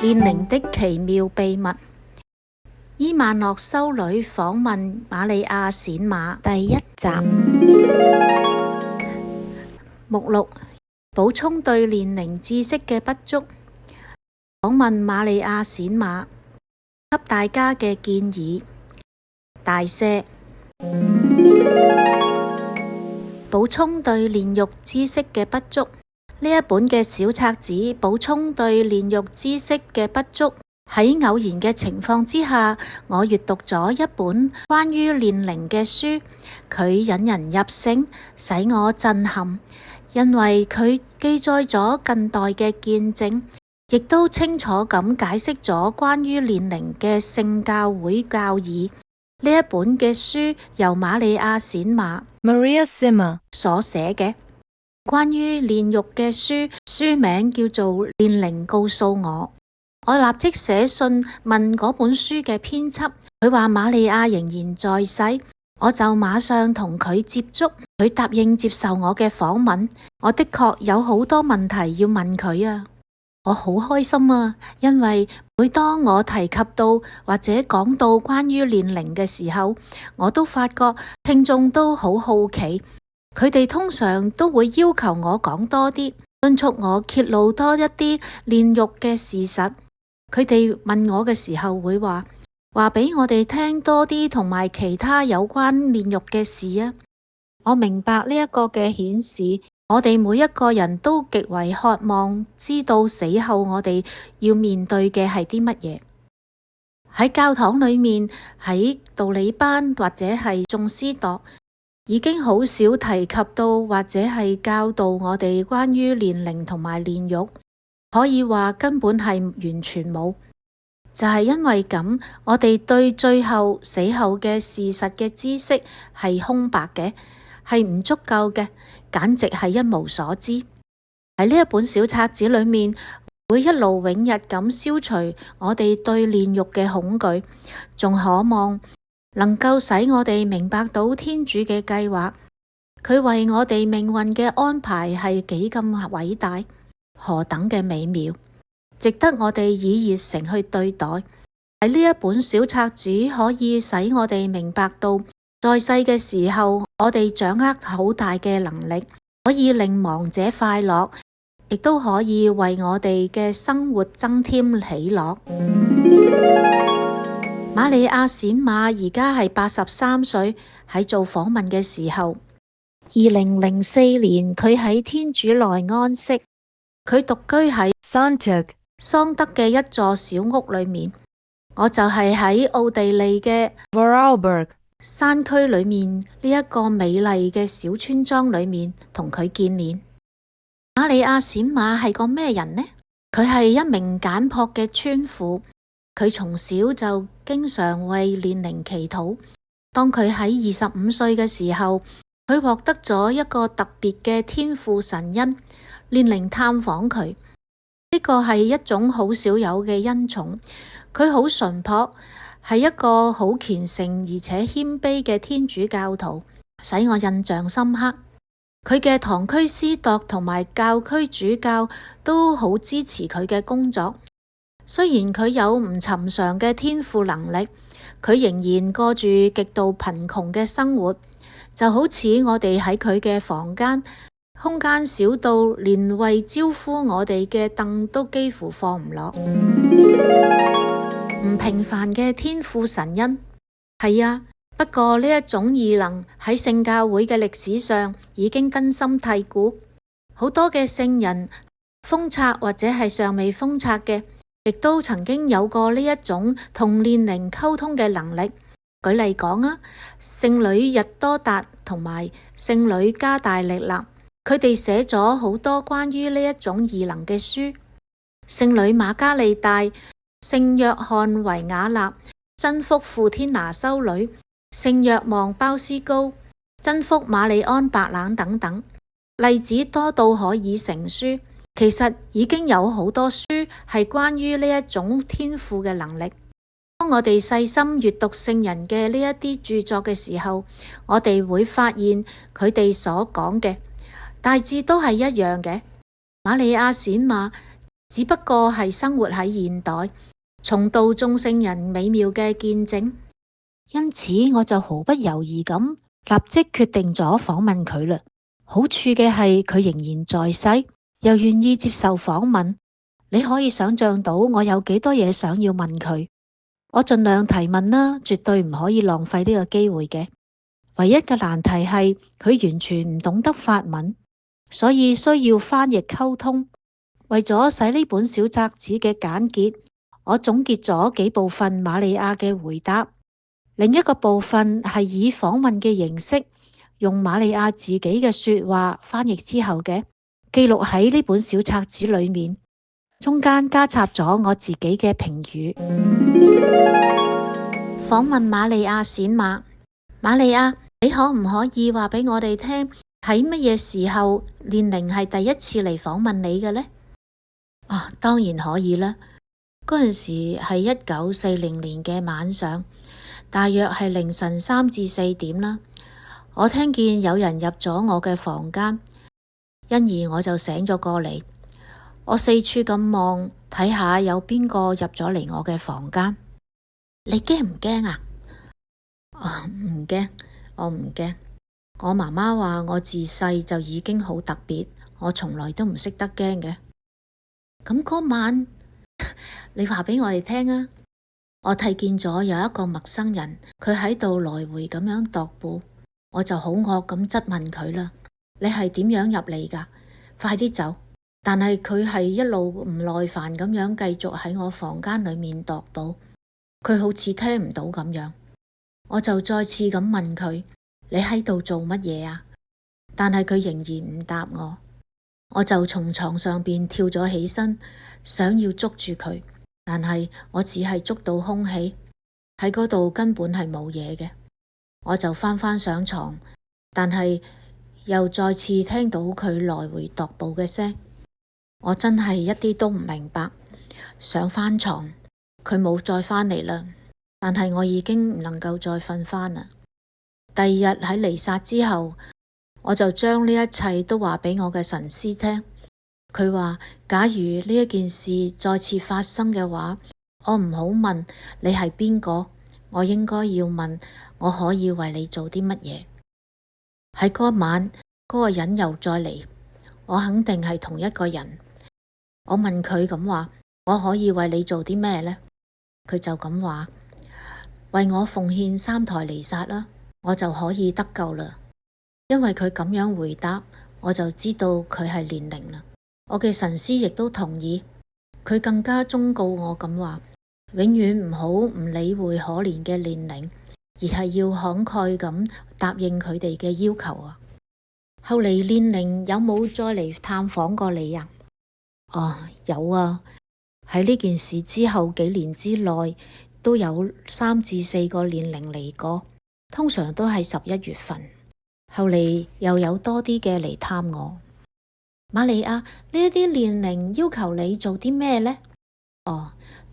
煉靈的奇妙秘密。伊曼諾修女訪問瑪利亞閃馬第一集。目錄：補充對煉靈知識嘅不足。訪問瑪利亞閃馬，給大家嘅建議。大赦。補充對煉獄知識嘅不足。呢一本嘅小冊子補充對煉獄知識嘅不足。喺偶然嘅情況之下，我閱讀咗一本關於煉靈嘅書，佢引人入勝，使我震撼，因為佢記載咗近代嘅見證，亦都清楚咁解釋咗關於煉靈嘅聖教會教義。呢一本嘅書由瑪利亞閃馬 Maria Simmer 所寫嘅。關於煉獄嘅書名叫做《煉靈告訴我》。我立即寫信問嗰本書嘅編輯，佢話瑪利亞仍然在世，我就馬上同佢接觸，佢答應接受我嘅訪問。我的確有好多問題要問佢啊，我好開心啊，因為每當我提及到或者講到關於煉靈嘅時候，我都發覺聽眾都好好奇。佢哋通常都會要求我講多啲，敦促我揭露多一啲煉獄嘅事實。佢哋問我嘅時候會話俾我哋聽多啲，同埋其他有關煉獄嘅事啊。我明白呢一個嘅顯示，我哋每一個人都極為渴望知道死後我哋要面對嘅係啲乜嘢。喺教堂裏面，喺道理班或者係眾師鐸，已經好少提及到或者係教導我哋關於煉靈同埋煉獄，可以話根本係完全冇。就係因為咁，我哋對最後死後嘅事實嘅知識係空白嘅，係唔足夠嘅，簡直係一無所知。喺呢一本小冊子裏面，會一勞永逸咁消除我哋對煉獄嘅恐懼，仲渴望能夠使我哋明白到天主嘅計劃，佢為我哋命運嘅安排係幾咁偉大，何等嘅美妙，值得我哋以熱誠去對待。喺呢一本小冊子可以使我哋明白到，在世嘅時候，我哋掌握好大嘅能力，可以令亡者快樂，亦都可以為我哋嘅生活增添喜樂。瑪利亞閃馬而家係83歲，喺做訪問嘅時候，2004年佢喺天主內安息，佢獨居喺桑德嘅一座小屋裏面。我就係喺奧地利嘅 Vorarlberg 山區裏面呢一個美麗嘅小村莊裏面同佢見面。瑪利亞閃馬係個咩人呢？佢係一名簡樸嘅村婦。佢從小就經常為煉靈祈禱。當佢喺25歲嘅時候，佢獲得咗一個特別嘅天父神恩，煉靈探訪佢。呢個係一種好少有嘅恩寵。佢好淳樸，係一個好虔誠而且謙卑嘅天主教徒，使我印象深刻。佢嘅堂區司鐸同埋教區主教都好支持佢嘅工作。雖然佢有唔尋常嘅天賦能力，佢仍然過住極度貧窮嘅生活，就好似我哋喺佢嘅房間，空間小到連為招呼我哋嘅凳都幾乎放唔落。唔平凡嘅天父神恩，係啊，不過呢一種異能喺聖教會嘅歷史上已經根深蒂固。好多嘅聖人封冊或者係尚未封冊嘅，亦都曾經有過呢一種同煉靈溝通嘅能力。舉例講啊，聖女日多達同埋聖女加大力納，佢哋寫咗好多關於呢一種異能嘅書。聖女瑪加利大、聖約翰維雅納、真福傅天拿修女、聖若望鮑思高、真福瑪利安白冷等等，例子多到可以成書。其實已經有好多書係關於呢一種天賦嘅能力。當我哋細心閱讀聖人嘅呢一啲著作嘅時候，我哋會發現佢哋所講嘅大致都係一樣嘅。瑪利亞閃馬只不過係生活喺現代，重蹈眾聖人美妙嘅見證，因此我就毫不猶豫咁立即決定咗訪問佢啦。好處嘅係佢仍然在世，又願意接受訪問。你可以想象到我有幾多嘢想要問佢，我盡量提問啦，絕對唔可以浪費呢個機會嘅。唯一嘅難題係佢完全唔懂得法文，所以需要翻譯溝通。為咗使呢本小冊子嘅簡潔，我總結咗幾部分瑪利亞嘅回答，另一個部分係以訪問嘅形式，用瑪利亞自己嘅說話翻譯之後嘅，記錄喺呢本小冊子裏面，中間加插咗我自己嘅評語。訪問瑪利亞閃馬，瑪利亞，你可唔可以話俾我哋聽，喺乜嘢時候年齡係第一次嚟訪問你嘅呢？當然可以啦。嗰陣時係1940年嘅晚上，大約係凌晨3至4點啦。我聽見有人入咗我嘅房間，因而我就醒咗過嚟。我四處咁望，睇下有邊個入咗嚟我嘅房間。你驚唔驚啊？唔驚，我唔驚。我媽媽話我自細就已經好特別，我從來都唔識得驚嘅。咁嗰晚，你話俾我哋聽啊！我睇見咗有一個陌生人，佢喺度來回咁樣踱步，我就好惡咁質問佢啦：你係點樣入嚟㗎？快啲走！但係佢係一路唔耐煩咁樣繼續喺我房間裏面踱步，佢好似聽唔到咁樣。我就再次咁問佢：你喺度做乜嘢啊？但係佢仍然唔答我。我就從床上邊跳咗起身，想要捉住佢，但係我只係捉到空氣，喺嗰度根本係冇嘢嘅。我就翻上床，但係又再次聽到佢來回踱步嘅聲。我真係一啲都唔明白，想翻床，佢冇再返嚟啦。但係我已經唔能夠再瞓返啦。第二日喺彌撒之後，我就將呢一切都話俾我嘅神師聽。佢話假如呢一件事再次發生嘅話，我唔好問你係邊個，我應該要問我可以為你做啲乜嘢。喺嗰晚，嗰個人又再嚟，我肯定係同一個人。我問佢咁話：我可以為你做啲咩呢？佢就咁話：為我奉獻3台彌撒啦，我就可以得救啦。因為佢咁樣回答，我就知道佢係年齡啦。我嘅神師亦都同意，佢更加忠告我咁話：永遠唔好唔理會可憐嘅年齡，而係要慷慨咁答應佢哋嘅要求啊。後嚟年齡有冇再嚟探訪過你啊？有啊，喺呢件事之後幾年之內都有3至4個年齡嚟過，通常都係11月份。後嚟又有多啲嘅嚟探我。瑪利亞，呢一啲年齡要求你做啲咩呢？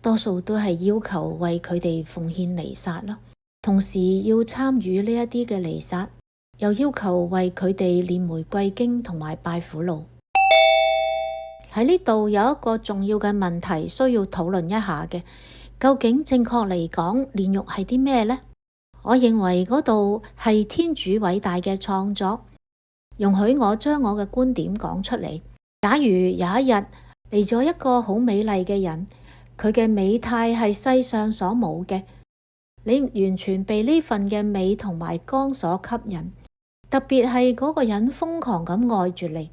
多數都係要求為佢哋奉獻彌撒咯，同時要參與呢一啲嘅彌撒，又要求為佢哋念玫瑰經同埋拜苦路。喺呢度有一個重要嘅問題需要討論一下嘅，究竟正確嚟講，煉獄係啲咩呢？我認為嗰度係天主偉大嘅創作。容許我將我嘅觀點講出嚟。假如有一日嚟咗一個好美麗嘅人，佢嘅美態係世上所冇嘅，你完全被呢份嘅美同埋光所吸引，特別係嗰個人瘋狂咁愛住你，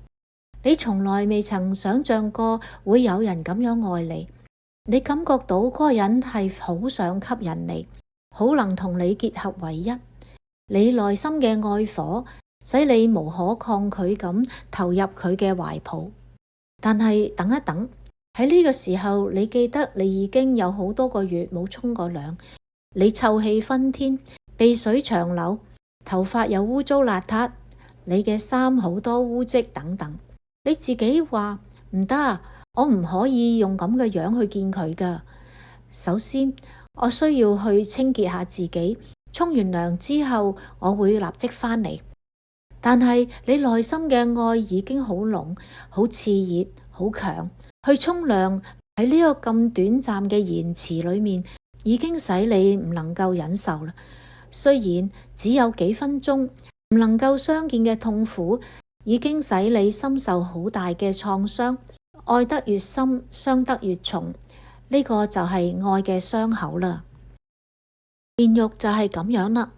你從來未曾想象過會有人咁樣愛你，你感覺到嗰個人係好想吸引你，好能同你結合為一，你內心嘅愛火使你無可抗拒咁投入佢嘅懷抱。但係等一等，喺呢個時候，你記得你已經有好多個月冇沖過涼，你臭氣熏天，鼻水長流，頭髮又污糟邋遢，你嘅衫好多污漬等等。你自己話唔得啊，我唔可以用咁嘅樣去見佢噶。首先，我需要去清潔下自己，沖完涼之後，我會立即返嚟。但係你內心嘅愛已經好濃、好熾熱、好強，去沖涼喺呢個咁短暫嘅言辭裏面，已經使你唔能夠忍受啦。雖然只有幾分鐘，唔能夠相見嘅痛苦，已經使你深受好大嘅創傷。愛得越深，傷得越重，呢個就係愛嘅傷口啦。煉獄就係咁樣啦。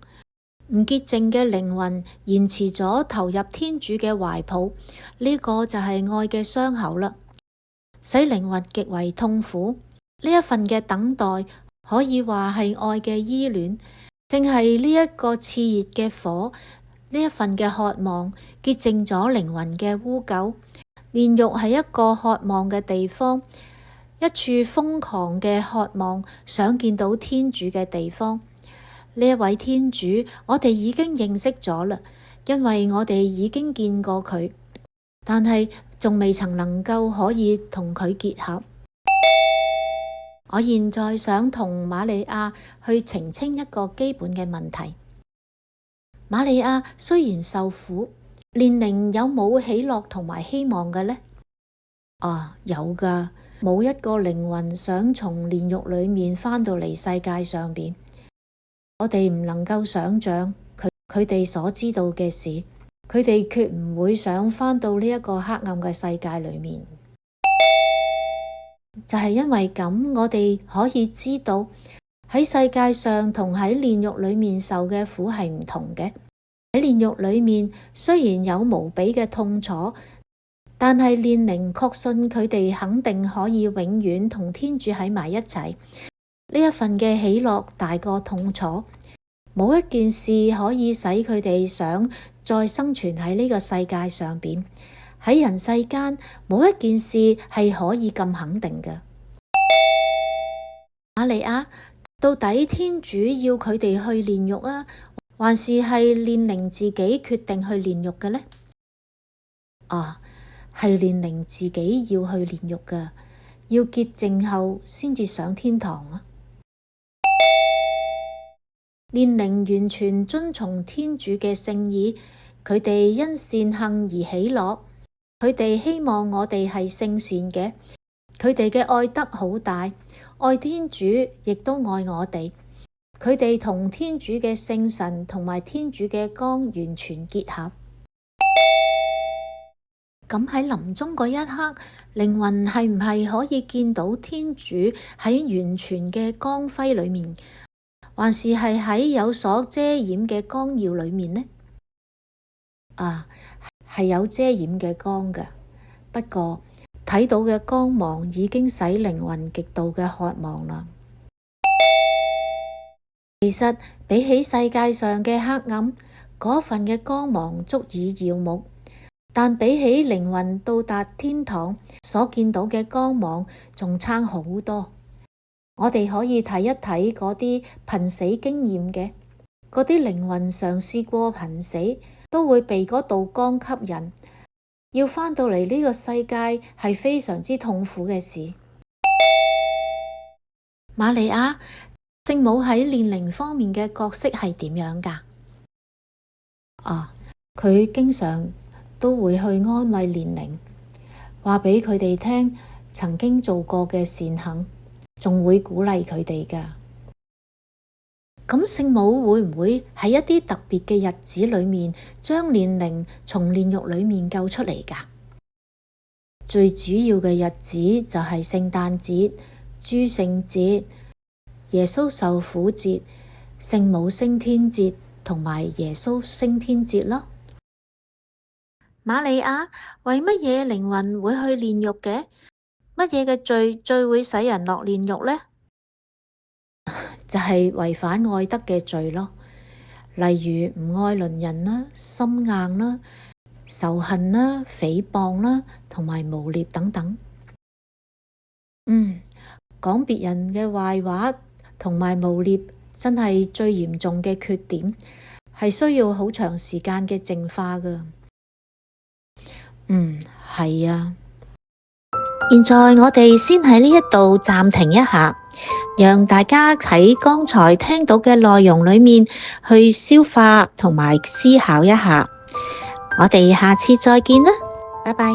唔潔淨嘅靈魂延遲咗投入天主嘅懷抱，呢個就係愛嘅傷口啦，使靈魂極為痛苦。呢一份嘅等待可以話係愛嘅依戀，正係呢一個熾熱嘅火，呢一份嘅渴望潔淨咗靈魂嘅污垢。煉獄係一個渴望嘅地方，一處瘋狂嘅渴望想見到天主嘅地方。呢一位天主，我哋已經認識咗啦，因為我哋已經見過佢，但係仲未曾能夠可以同佢結合。我現在想同瑪利亞去澄清一個基本嘅問題。瑪利亞雖然受苦，煉靈有冇喜樂同埋希望嘅呢？有噶，冇一個靈魂想從煉獄裏面返到嚟世界上邊。我哋唔能夠想象佢哋所知道嘅事，佢哋決唔會想返到呢一個黑暗嘅世界裏面。就係因為咁，我哋可以知道喺世界上同喺煉獄裏面受嘅苦係唔同嘅。喺煉獄裏面雖然有無比嘅痛楚，但係煉靈確信佢哋肯定可以永遠同天主喺埋一齊。呢一份嘅喜樂大過痛楚，冇一件事可以使佢哋想再生存喺呢個世界上邊。喺人世間，冇一件事係可以咁肯定嘅。瑪利亞，到底天主要佢哋去煉獄啊，還是係煉靈自己決定去煉獄嘅呢？係煉靈自己要去煉獄嘅，要潔淨後先至上天堂啊！煉靈完全遵從天主嘅聖意，佢哋因善行而喜樂，佢哋希望我哋係聖善嘅，佢哋嘅愛德好大，愛天主亦都愛我哋，佢哋同天主嘅聖神同埋天主嘅光完全結合。咁喺臨終嗰一刻，靈魂係唔係可以見到天主喺完全嘅光輝裏面？還是係喺有所遮掩嘅光耀裏面呢？係有遮掩嘅光嘅，不過睇到嘅光芒已經使靈魂極度嘅渴望啦。其實比起世界上嘅黑暗，嗰份嘅光芒足以耀目，但比起靈魂到達天堂所見到嘅光芒，仲差好多。我哋可以睇一睇嗰啲瀕死經驗嘅，嗰啲靈魂嘗試過瀕死，都會被嗰道光吸引，要返到嚟呢個世界係非常之痛苦嘅事。瑪利亞，聖母喺煉靈方面嘅角色係點樣㗎？佢經常都會去安慰煉靈，話俾佢哋聽曾經做過嘅善行。仲會鼓勵佢哋㗎。咁聖母會唔會喺一啲特別嘅日子裏面，將煉靈從煉獄裏面救出嚟㗎？最主要嘅日子就係聖誕節、諸聖節、耶穌受苦節、聖母升天節同埋耶穌升天節咯。瑪利亞，為乜嘢靈魂會去煉獄嘅？乜嘢嘅罪最會使人落煉獄呢？就係違反愛德嘅罪咯，例如唔愛鄰人啦、心硬啦、仇恨啦、誹謗啦，同埋誣衊等等。講別人嘅壞話同埋誣衊，真係最嚴重嘅缺點，係需要好長時間嘅淨化㗎。係啊。現在我哋先喺呢一度暫停一下，讓大家喺剛才聽到嘅內容裏面去消化同埋思考一下。我哋下次再見啦，拜拜。